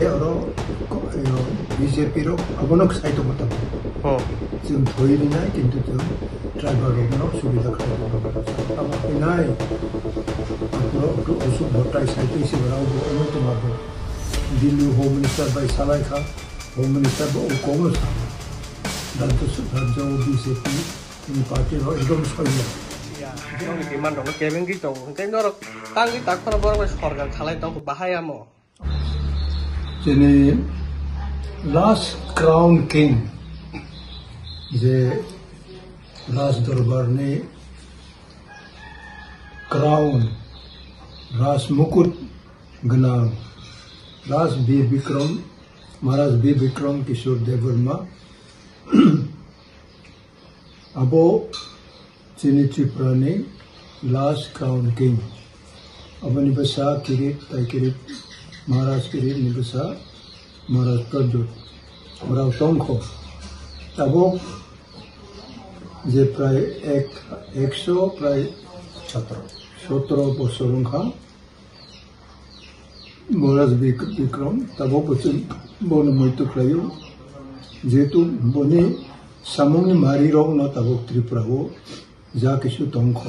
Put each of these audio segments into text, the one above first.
여러 BJP로 아무나 사이트 못 하고 지금 보이리나 কিন্তু ট্রাইবালগুলো সুবিধা খায় আমার নাই পুরো ওসব ভোটাই সাইতে হিসেবে রাখবো তোমাকে দিল্লি হোম মিনিস্টার বাই সালাই খা হোম মিনিস্টার ও কংগ্রেস রাজ্য বিজেপি এই পার্টির একদম সরিয়া ডিমান্ড হলো কেবিন কি তো কিন্তু তাঙ্গি তাকফার বড় সরকার খালাই তো বাহায়ামো যিনি লাস্ট ক্রাউন কিং যে राज दरबार ने क्राउन राज मुकुट गना राज वीर विक्रम महाराज वीर विक्रम किशोर देववर्मा अबो चिनी त्रिपुरा ने लास्ट क्राउन किंग अब निबसा किरीट ताई किरीट महाराज किरीट निबसा महाराज प्रद्युत महाराज टोंखो तबो যে প্রায় 100 প্রায় 17 বছর মহারাজ বিক্রম তাবো বছর বন মৃত্যু প্রায় যেহেতু বনে সামনে মারি রং ন তাবো ত্রিপুরাও যা কিছু তংখ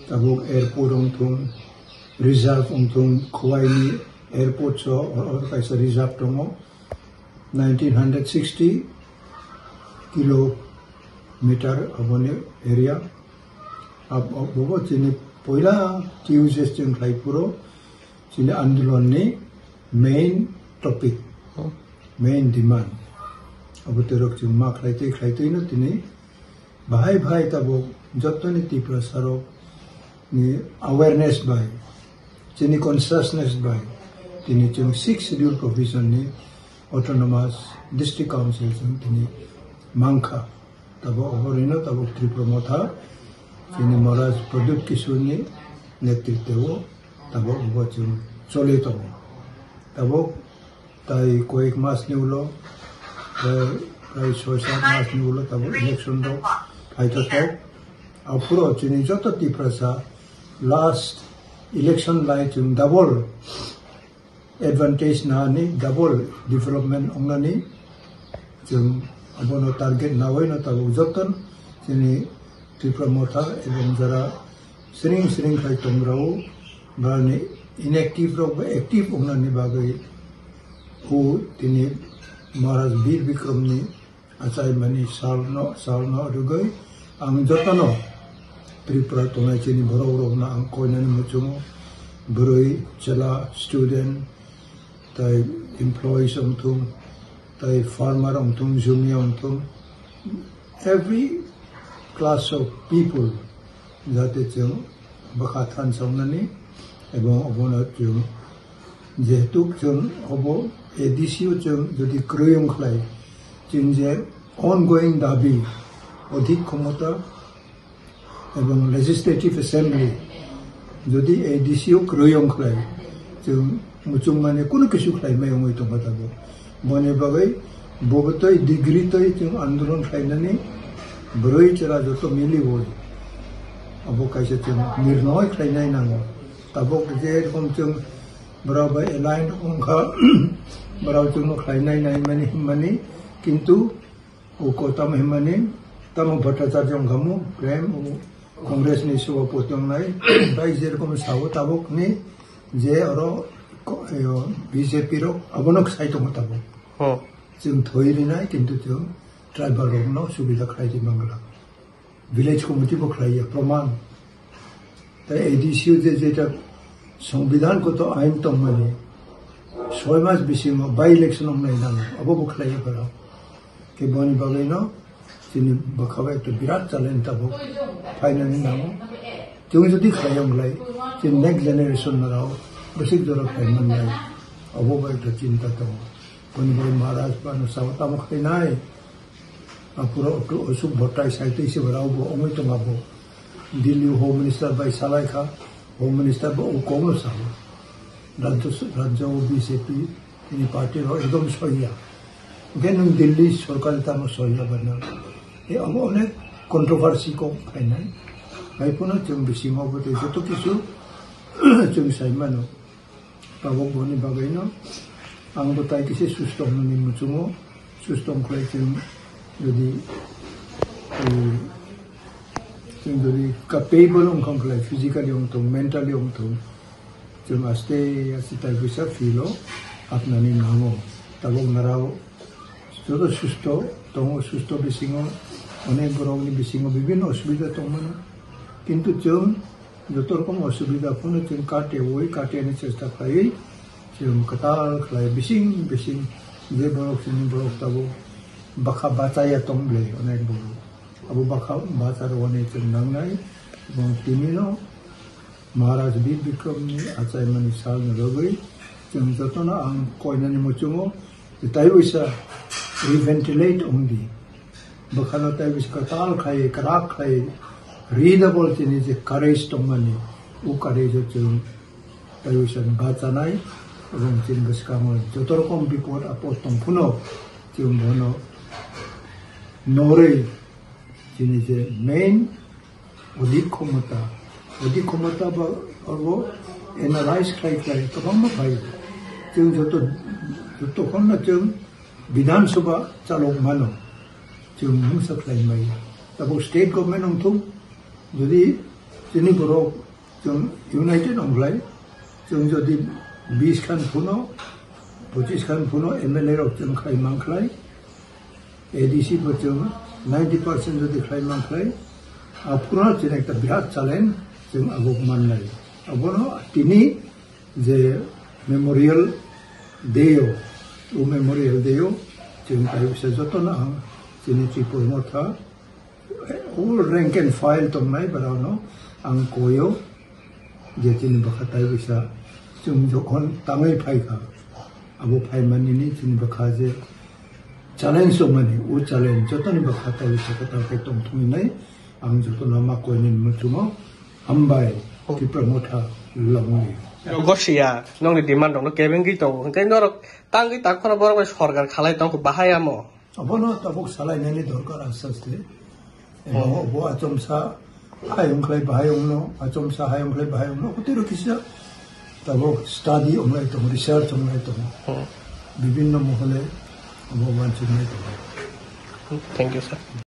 তাবো এয়ারপোর্ট অংথুম রিজার্ভ অংথুম খোয়াইনি এয়ারপোর্ট স কাইসা রিজার্ভ দङ 1960 किलोमीटर अबने एरिया अब बहुत चीनी पहिला टीयूजेस जों खाइपुरो चीनी आंदोलन ने मेन टॉपिक मेन डिमांड अब तेरक जों मा खाइते न तिनी भाई तब जतनी त्रिपुरा सारो नि अवेयरनेस बाय चीनी कॉन्शियसनेस बाय तिनी जों 6 शेड्यूल प्रोविजन नि ऑटोनोमस डिस्ट्रिक्ट काउंसिल जों तिनी मांखा तब अवरिनो तब त्रिपुरा मथा चीनी महाराज प्रद्युत किशोर ने नेतृत्व तब अवचन चले तब ताई कोई मास ने उलो प्राय 6-7 मास ने उलो तब इलेक्शन दो फाइटर तो अपुरो चीनी जो तो त्रिपुरा सा लास्ट इलेक्शन लाई चुन डबल एडवांटेज ना ने डबल डेवलपमेंट ओंगनी जों अबनो टारगेट नावै न तब जतन जोंनि त्रिपुरा मथा एवं जरा सिरिं खाय तंग्राव बाने इनएक्टिव रब एक्टिव ओंनानि बागै हु दिनै महाराज वीर विक्रमनि आचाय मानि सालनो रुगै आं जतन त्रिपुरा तंनाय जोंनि बर' रबना आं कोयनानि मुचुङो बुरै चला स्टुडेन्ट ताय एमप्लॉइज अंथुम ताई farmer अंथुम जुमिया अंथुम every class of people जाते जों बखा थान सावनानि एवं अबनो जों जेहेतु जों अब एडीसीओ जों जदि क्रयं खलाय जों जे ongoing दाबी अधिक क्षमता एवं लेजिस्लेटिव असेंबली जदि एडीसीओ क्रयं खलाय जों मुचुं माने कुनु किसु खलाय मायङै दंबादाबो बने बागै बबतै डिग्री तै जों आंदोलन खालामनानै ब्रै चेरा जत मिलि बय अब कायसे जों निर्णय खालामनाय नांगौ तब जे रकम जों बराबर एलाइन अंखा बराबर जों खालामनाय नाय माने किंतु ओको तम हिमाने तम भट्टाचार्य अंखामु प्रेम कांग्रेस नि सभापति नाय बाय जे रकम सावो तबक नि जे अरो बीजेपी रो अबनक साइट मताबो जों थोइरिना किंतु जों ट्राइबल रगनो सुबिदा खायदि मंगला विलेज कमिटी को खाया प्रमाण त एडीसीओ जे जेटा संविधान को तो आइन तो माने 6 मास बिसिम बाय इलेक्शन हमनाय नाम अब बखलाया बरा के बनि बागैनो जोंनि बखाबा एक बिराट चैलेंज तब फाइनालि नाम जों जदि खायमलाय जों नेक्स्ट जेनेरेशन नाव बसिक जरा खायमनाय अब बाय चिंता दं बनि महाराज पानो सावता मखैनाय पुरो असुक भट्टाय साइते से बरावबो अमै तमाबो दिल्ली होम मिनिस्टार बाय सालाई खा होम मिनिस्टार बो कांग्रेस राज्य बीजेपी इन पार्टी एकदम सहिया गेन दिल्ली सरकार तानो सहिया बना ए अब अनेक कंट्रोवर्सी को खायनाय बायफोरनो जों बिसिङावबो जतो किसु जों सायमानो गावबा गावनि बागैनो angdo tai kisi sustom ni muchungo sustom khlai chung jadi jadi capable ong khlai physically ong to mentally ong to chung aste tai bisa filo apnani nango tabong narao jodo susto tongo susto bisingo অনেক বড় বিশিং বিভিন্ন অসুবিধা তোমার কিন্তু চুন যত রকম অসুবিধা কোনো চুন কাটে ওই কাটে আনার চেষ্টা করি চুন কাটাল খাই বিশিং বিশিং যে বড় চিনি বড় তাবো বাখা বাঁচাইয়া তমলে অনেক বড় আবু বাখা বাঁচার অনেক চুন নাংনাই এবং তিনিও মহারাজ বীর বিক্রমনি আচাই মানি সাল রগৈ চুন যত না আং কয়নানি মচুঙো তাই ওইসা রিভেন্টিলেট অংদি Bakano tayo bis katal kay karak kay readable tini je courage tongmani u courage chung tayo san bachanai এবং চিন bis kamo jotor kom bipod apot tong puno chung bono nore tini je main odik komata ba orbo analyze kay kabang bhai chung joto konna chung Bidhan Sabha chalok mano chung hungsa khlai mai tabo state government ong thum jodi chini borok chung united onglai chung jodi 20 khan phuno 25 khan phuno MLA rok chung khai mangklai ADC bo chung 90% jodi khai mangklai apura chen ekta birat chalen chung agok mannai abono tini je memorial deo u memorial deo chung tai se jotona Sini Tripur Motha, all rank and file tong nai barano, ang koyo, jetin bakatai bisa, sung jokon tangai pai ka, abo pai manini sini bakaje, challenge so mani, u challenge, jotani bakatai bisa kata ketong tungi nai, ang joton nama koinin mutumo, ambai, Tripur Motha longi. Gosia, nong di demand dong, kebeng gitu, kan norok, tangi tak kono borong sorgar khalai tong bahaya mo. Abono tabuk salai nani dorkar asasle. Bo achomsa hayong klai bahayong no, achomsa hayong klai bahayong no. Kutiro kisa tabuk study onglai to, research onglai to. Bibinno mohole abo wanchunai to. Thank you, sir.